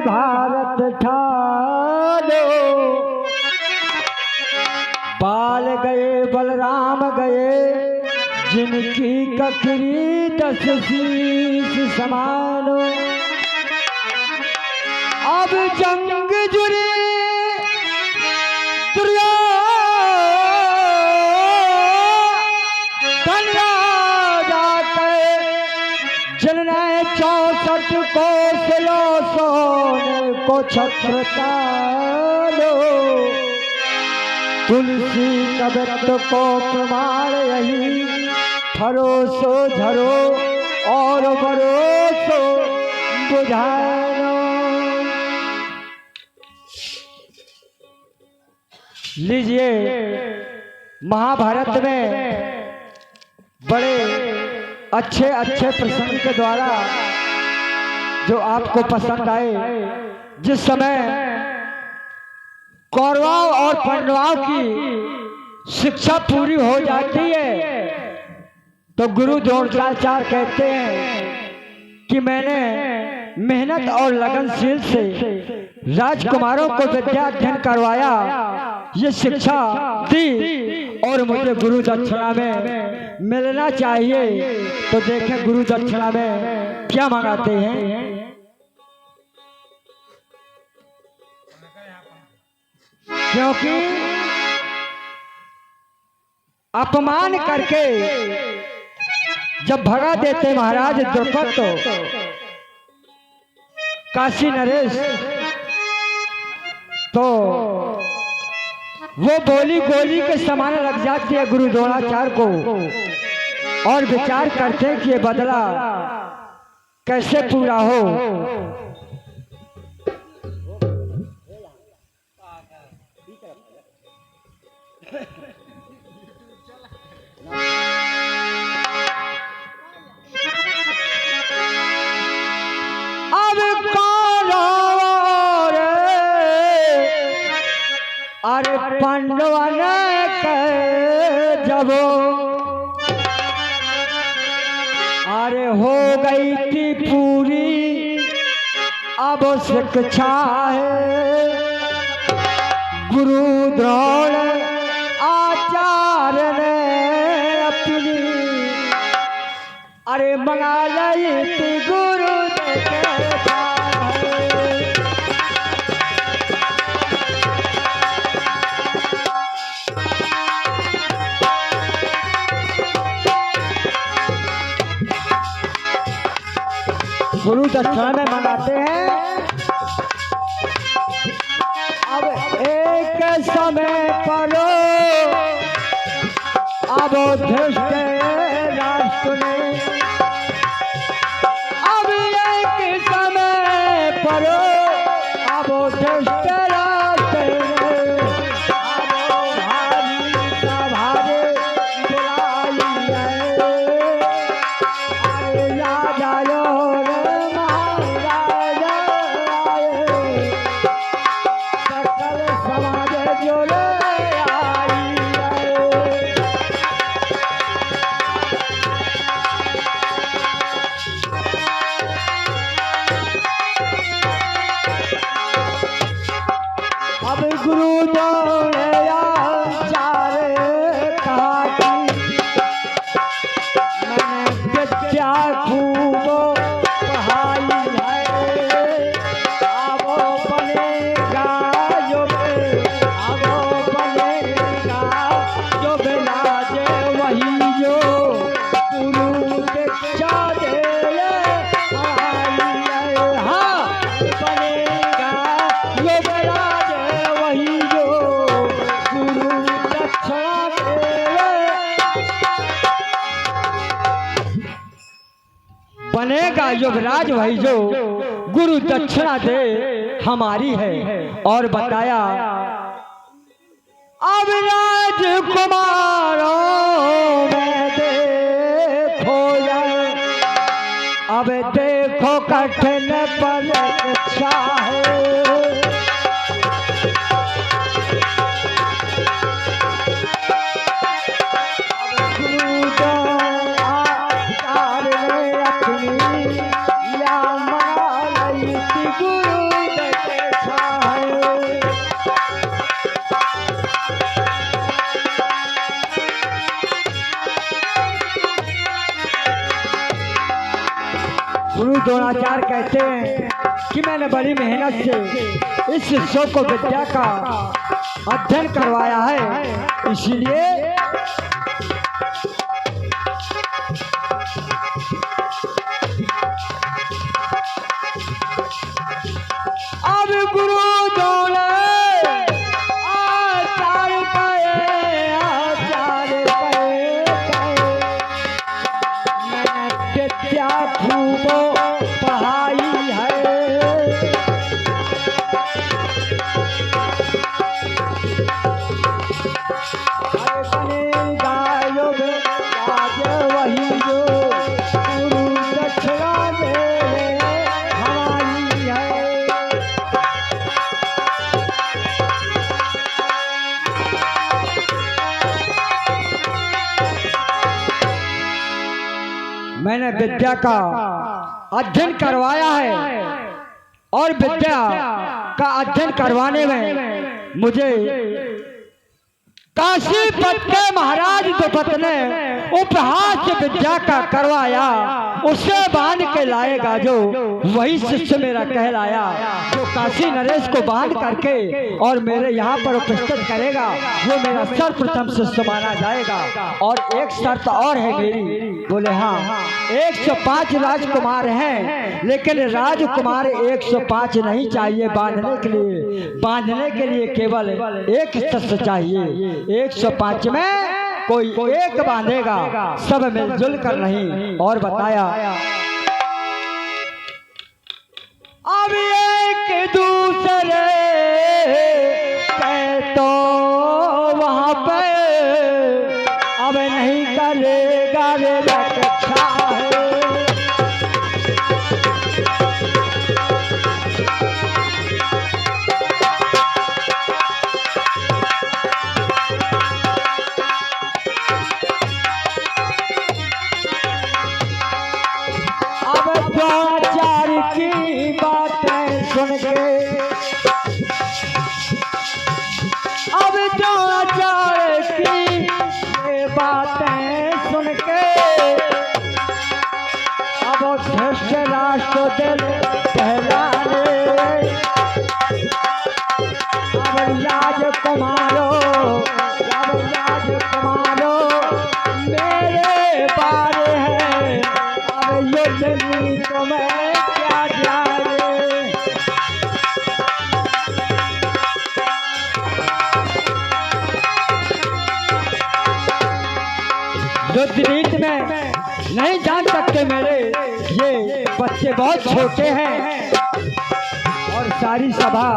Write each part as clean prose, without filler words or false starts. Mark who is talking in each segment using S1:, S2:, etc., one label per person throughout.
S1: भारत ठालो, बाल गए बलराम गए, जिनकी ककरी 10 शीश समानो। अब जंग जुड़ी दुर्योधन राजा के, जिनने 64 कोसलों सोने को छत्रतालो। तुलसी कबत को प्रमाण यही, भरोसो झरो और भरोसो बुझानो। लीजिए, महाभारत में बड़े अच्छे अच्छे प्रसंग के द्वारा जो आपको पसंद आए, जिस समय कौरवों और पांडवों की शिक्षा पूरी हो जाती है तो गुरु द्रोणाचार्य कहते हैं कि मैंने मेहनत और लगनशील से राजकुमारों को विद्या अध्ययन करवाया, ये शिक्षा दी और मुझे गुरु दक्षिणा में मिलना चाहिए। तो देखें गुरु दक्षिणा में क्या मंगाते हैं। क्योंकि अपमान करके जब भगा देते महाराज द्रुपद तो काशी नरेश, तो वो बोली गोली के समान लग जाती है गुरु द्रोणाचार्य को, और विचार करते हैं कि ये बदला कैसे पूरा हो। अरे पांडवन के जब अरे हो गई थी पूरी अब शिक्षा है, गुरु द्रोण आचार्य ने अपनी अरे मंगा ली थी गुरु गुरु दक्षिणा में मंगाते हैं। अब एक समय पर अब धृष्ट राष्ट्र ने, अब एक समय पर अब धृष्ट राष्ट्र ने बनेगा युवराज वही जो गुरु दक्षिणा दे हमारी है। और बताया अब राजकुमारों में देखो अब देखो कठिन परीक्षा है, गुरु द्रोणाचार्य कहते हैं कि मैंने बड़ी मेहनत से इस शिष्यों को विद्या का अध्ययन करवाया है, इसीलिए अब गुरु मैंने विद्या का अध्ययन करवाया है और विद्या का अध्ययन करवाने में मुझे काशीपत के महाराज द्रुपद ने उपहास विद्या का करवाया, उसे बांध के लाएगा जो वही शिष्य मेरा कहलाया, जो काशी नरेश को बांध करके और मेरे यहाँ पर उपस्थित करेगा वो मेरा सर्वप्रथम शिष्य माना जाएगा। और एक शर्त और है मेरी। बोले हाँ, 105 राजकुमार हैं, लेकिन राजकुमार 105 नहीं चाहिए बांधने के लिए। बांधने के लिए केवल एक शिष्य चाहिए। 105 में कोई एक बांधेगा, सब मिलजुल कर नहीं। और बताया अब एक दूसरे के तो वहां पे अब नहीं करेगा रे रक्षा है। अब द्रोणाचार्य की ये बातें सुन के अब धृष्ट राष्ट्र दिल कहलाने, अब राजकुमारो मेरे बारे है, अब युद्ध नीत में क्या जाए। युद्ध में नहीं जान सकते मेरे ये बच्चे बहुत छोटे हैं। और सारी सभा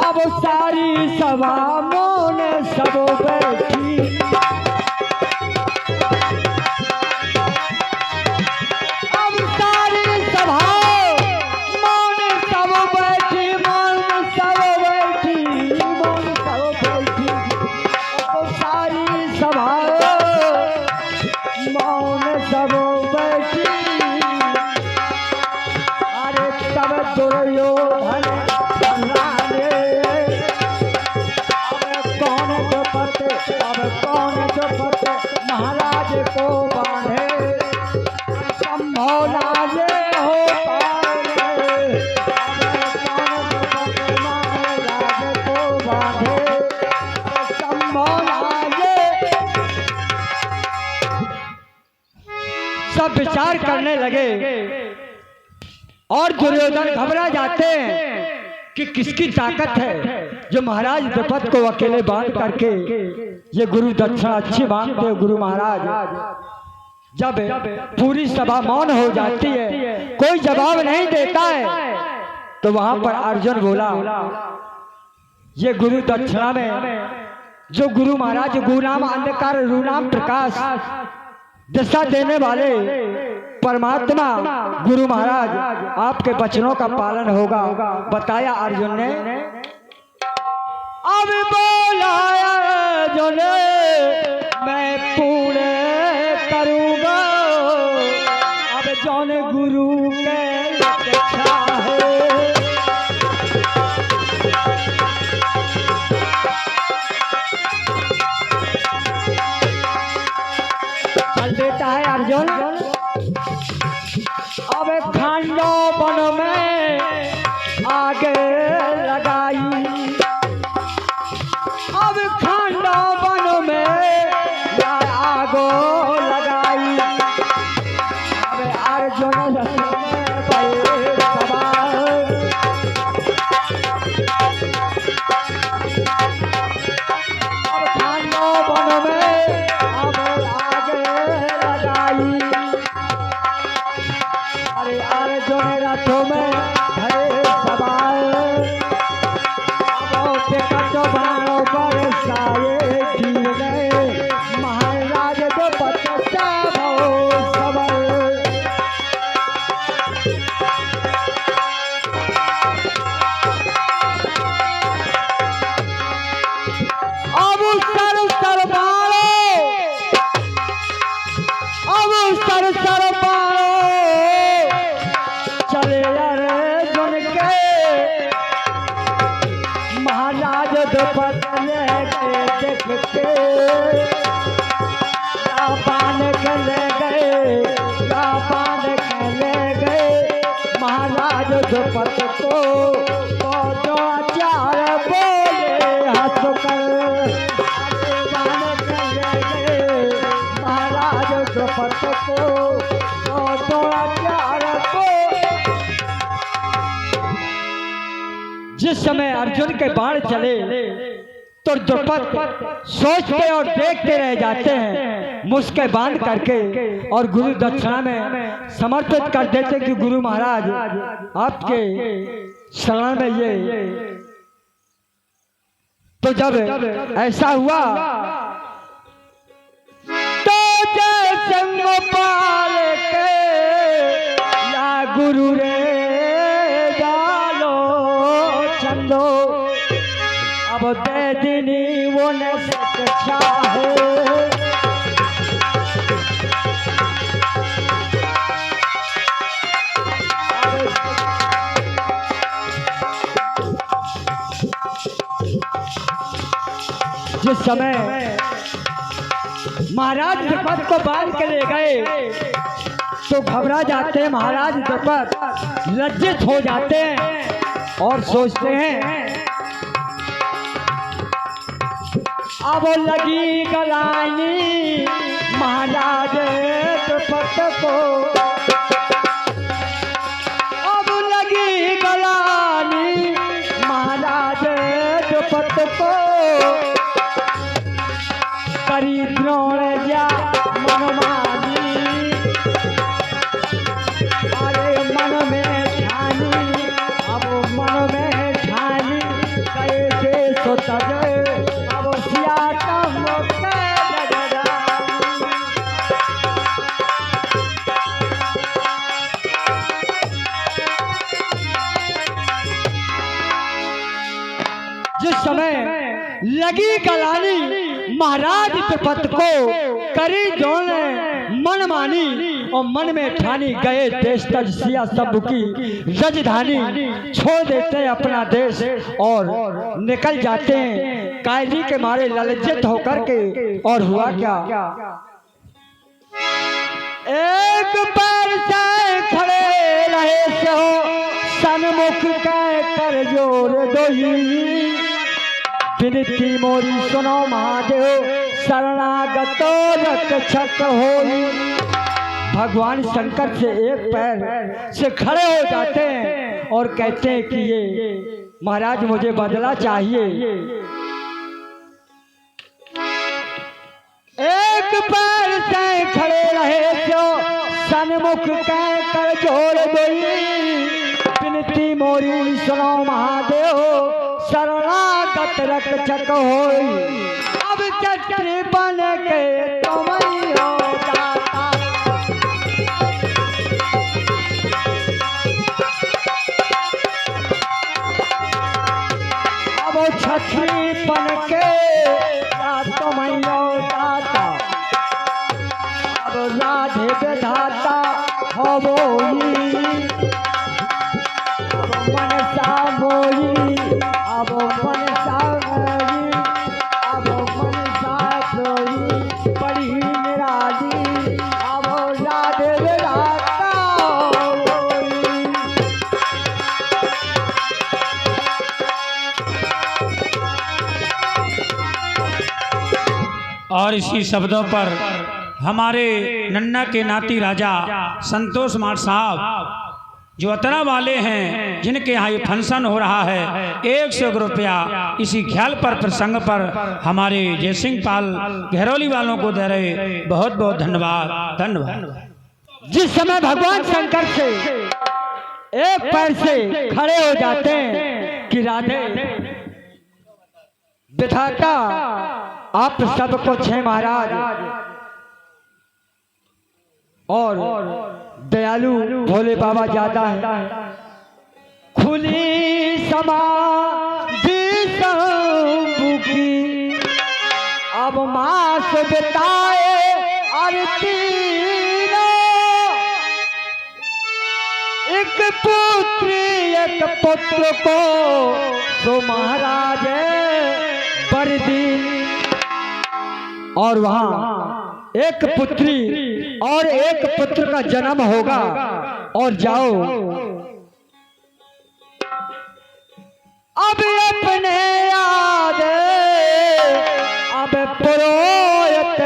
S1: अब सारी सभा मौन सब बैठी, अब सारी सभा मौन सब बैठी, मौन सब बैठी, मौन सब बैठी। अब सारी सभा मौन सब बैठी, अरे तब दुर्योधन अब कौन द्रुपद महाराज को बांधे, संभोला ये हो पाए। कौन द्रुपद महाराज को बांधे, संभोला ये। सब विचार करने लगे और दुर्योधन घबरा जाते हैं कि किसकी ताकत है जो महाराज द्रुपद को अकेले बांध करके ये गुरु दक्षिणा अच्छी मांगते हो। गुरु महाराज जब पूरी सभा मौन हो जाती है, कोई जवाब नहीं देता है, तो वहां पर अर्जुन बोला, ये गुरु दक्षिणा में जो गुरु महाराज गुनाम अंधकार रूनाम प्रकाश दिशा देने वाले परमात्मा गुरु महाराज आपके वचनों का पालन होगा। बताया अर्जुन ने। अब बोलाया अर्जुन मैं पूरे करूंगा, अब जौन गुरु के इच्छा है। चल देता है अर्जुन। अब द्रुपद को तो द्रोणाचार्य बोले हंस कर महाराज द्रुपद को तो द्रोणाचार्य को। जिस समय अर्जुन के बाण चले तो द्रुपद सोचते और देखते रह जाते हैं, मुस्के बांध करके और गुरु दक्षिणा में समर्पित कर देते कि गुरु महाराज आपके शरण में ये। तो जब ऐसा हुआ तो जय संग पाल के या गुरु रे डालो चंदो अब दे दिनी वो न सच्चा है। जिस समय महाराज द्रुपद को बांध के ले गए तो घबरा जाते हैं महाराज द्रुपद, लज्जित हो जाते हैं और सोचते हैं अब लगी गलानी महाराज द्रुपद को, अब लगी गलानी महाराज द्रुपद को। करी द्रोण जा मनमानी अरे मन में ठानी, अब मन में ठानी कैसे सोता जाए अब सिया कम जिस समय लगी गलानी महाराज द्रुपद को करी द्रोण मन मानी और मन में ठानी गए देश तज सिया सब की राजधानी, छोड़ देते हैं अपना देश और निकल जाते हैं कायदी के मारे लज्जित होकर के। और हुआ क्या, एक पैर से खड़े रहे सो सन्मुख कर जोर दोही, विनती मोरी सुनो महादेव शरणागतो रक्षक होई। भगवान शंकर से एक पैर से खड़े हो जाते हैं और कहते हैं कि ये महाराज मुझे बदला चाहिए। एक पैर से खड़े रहे जो सन्मुख कर जोड़ दोई, विनती मोरी सुनो महादेव शरणागत रक्षक होई। अब छत्री बन के तुम हो जाता, अब छत्री बन के तुम हो जाता, अब राधे विधाता हो बोली, अब मनसा बोली, अब मनसा बोली, अब मनसा बोली बड़ी निराली, अब राधे विधाता बोली।
S2: और इसी शब्दों पर हमारे नन्ना के नाती राजा संतोष मार साहब जो अतरा वाले हैं, जिनके यहाँ ये फंक्शन हो रहा है, 100 रुपया इसी ख्याल पर प्रसंग पर हमारे जयसिंह पाल घरौली वालों को दे रहे। बहुत बहुत धन्यवाद धन्यवाद।
S1: जिस समय भगवान शंकर से एक पैर से खड़े हो जाते हैं कि राधे विधाता आप सबको छे महाराज और दयालु भोले बाबा ज्यादा है, खुली समाधि शंभु की अब मास बिताए आरती एक पुत्र को तो महाराज बर दी। और वहां एक पुत्री और एक पुत्र का जन्म होगा और जाओ अब अपने याद अब पुरोहित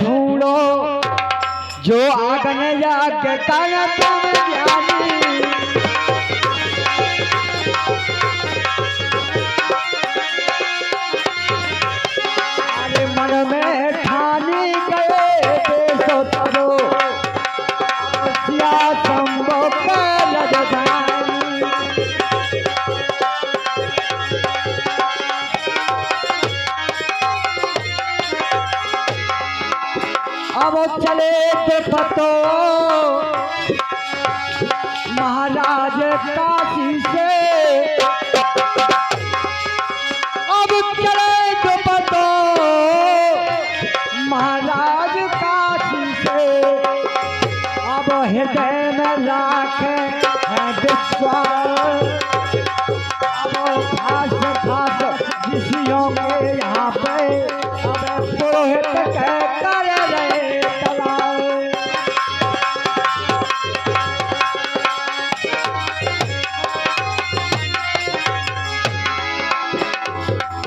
S1: ढूंढो, जो आगन यज्ञ का तुम ज्ञानी। अरे मन में ठानी गए देशो तरो, सिया शंभो का लजधानी। अब चले पतो महाराज काशी से, अब चले पतो महाराज काशी से। अब हृदय में राखे विश्वास, अब खास खास ऋषियों के यहाँ पे अब पुरोहित कर रहे तलाव।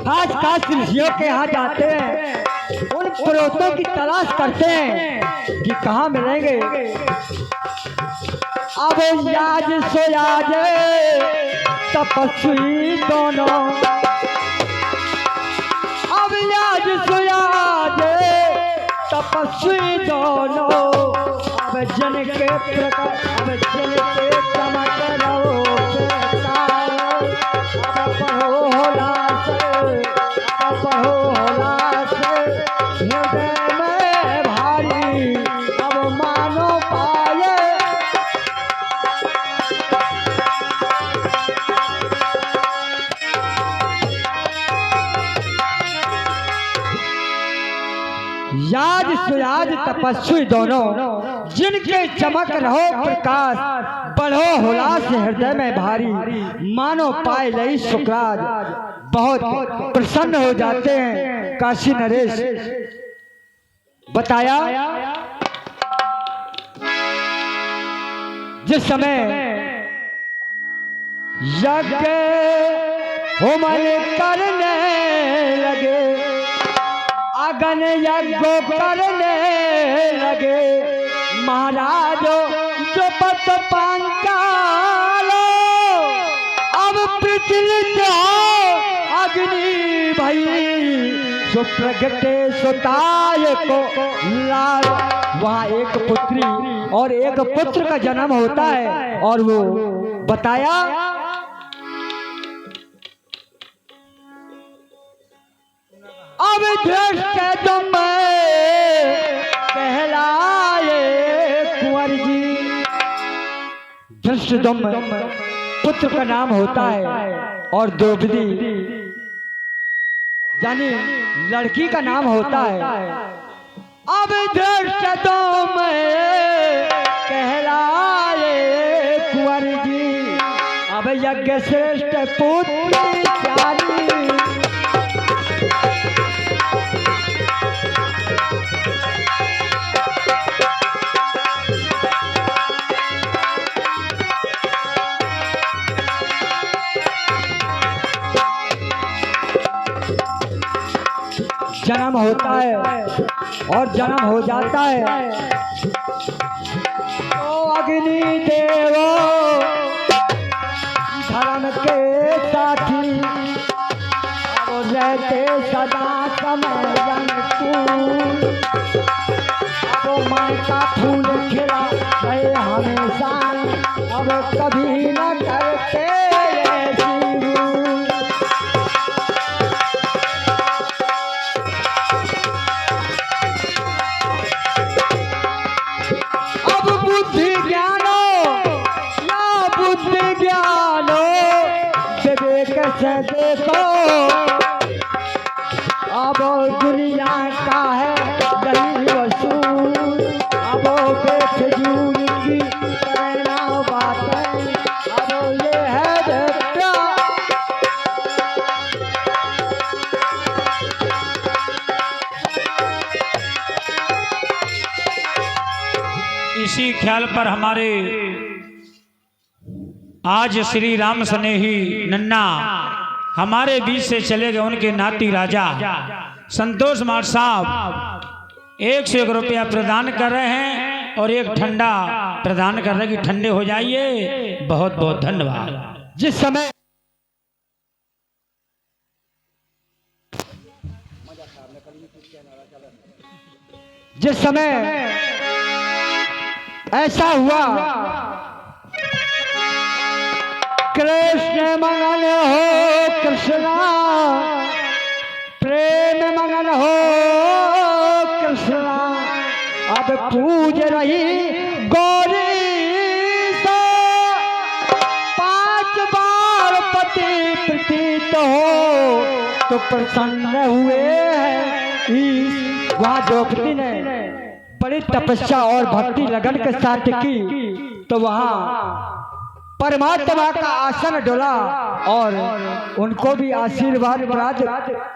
S1: खास खास ऋषियों के यहाँ जाते हैं, उन पुरोहितों की तलाश करते हैं कि कहाँ मिलेंगे। अब याज सोयाज तपस्वी दोनों, अब याज सोयाज तपस्वी दोनों। अब जन के प्रकाश, अब जन के चमक रहो अब पढ़ो होलास, अब पढ़ो होलास। हृदय में भारी अब मानो पाए, याज सुयाज तपस्वी दोनों, जिनके चमक रहो प्रकाश, बढ़ो हुलास हृदय में भारी। मानो पाए लई सुकराज, बहुत प्रसन्न हो जाते हैं काशी नरेश। बताया जिस समय यज्ञ होमन करने लगे, अगन यज्ञ करने लगे, महाराज जो पत पांचालो। अब प्रचलित हो अग्नि भई, सो प्रगटे सुताय को लाल। वहाँ एक पुत्री और एक पुत्र का जन्म होता है, और वो बताया अब धृष्ट तुम कहलाए कुंवर जी। धृष्टद्युम्न पुत्र का नाम होता है, और द्रौपदी यानी लड़की का नाम होता है। अब धृष्टद्युम्न कहलाए कुंवर जी, अब यज्ञ श्रेष्ठ पुत्री चारी। जन्म होता है और जन्म हो जाता है, तो अग्नि देवो धर्म के साथी, अब रहते सदा समय अनुकूल। अब माँ का फूल खिला रहे हमेशा, अब कभी न करते देखो। अब दुनिया का है गली वसूल, अब बेफजूल की करना बातें, अब ये है बेटा।
S2: इसी ख्याल पर हमारे आज श्री राम स्नेही नन्ना हमारे बीच से चले गए। उनके नाती राजा संतोष मार साहब 101 रुपया प्रदान कर रहे हैं और एक ठंडा प्रदान कर रहे हैं कि ठंडे हो जाइए। बहुत बहुत धन्यवाद।
S1: जिस समय ऐसा हुआ, कृष्ण मगन हो कृष्णा, प्रेम मगन हो कृष्णा, अब पूज रही गौरी सो, 5 बार पति प्रतीत हो तो प्रसन्न हुए हैं। वहाँ द्रौपदी ने बड़ी तपस्या और भक्ति लगन के साथ की तो वहाँ परमात्मा का आसन डोला और उनको भी आशीर्वाद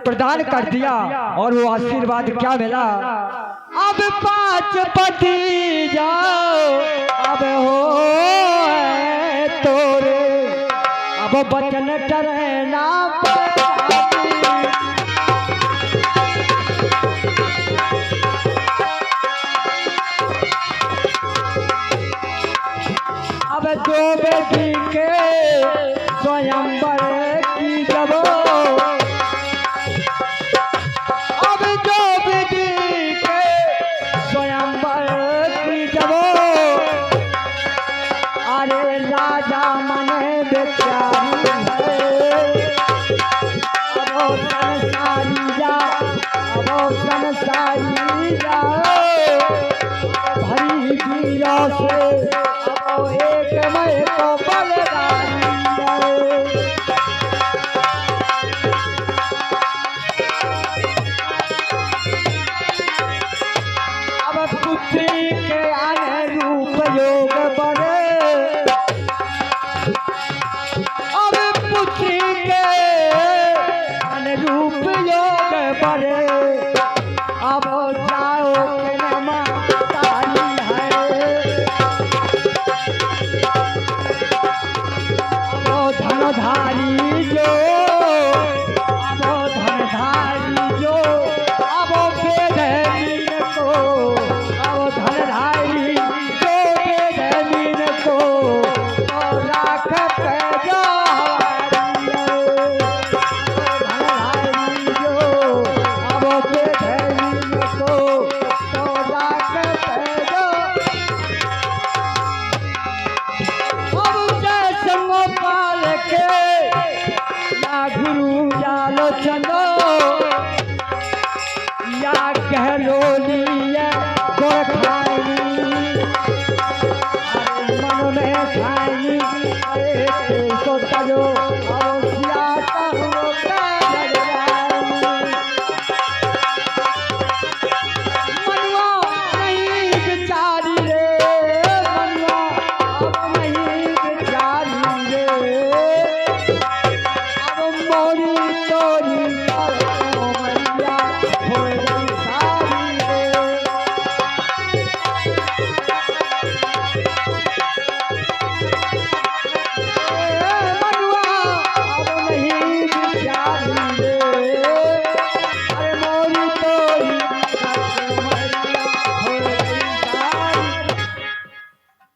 S1: प्रदान कर दिया। और वो आशीर्वाद क्या मिला? अब 5 पति जाओ, अब हो तोरे, अब बचन टरना दो बेटी के स्वयंवर की जब, अब दो बेटी के स्वयंवर की जब, अरे राजा मन बेचारी है, अब संसारी जा, अब संसारी जा, भरी वीरों से एक मैं को बलिदानी अब पुत्री के अनुरूप योग बढ़े, अब पुत्री के अनुरूप योग बढ़े, अब जाओ के नमा ताली है, धनधारी जो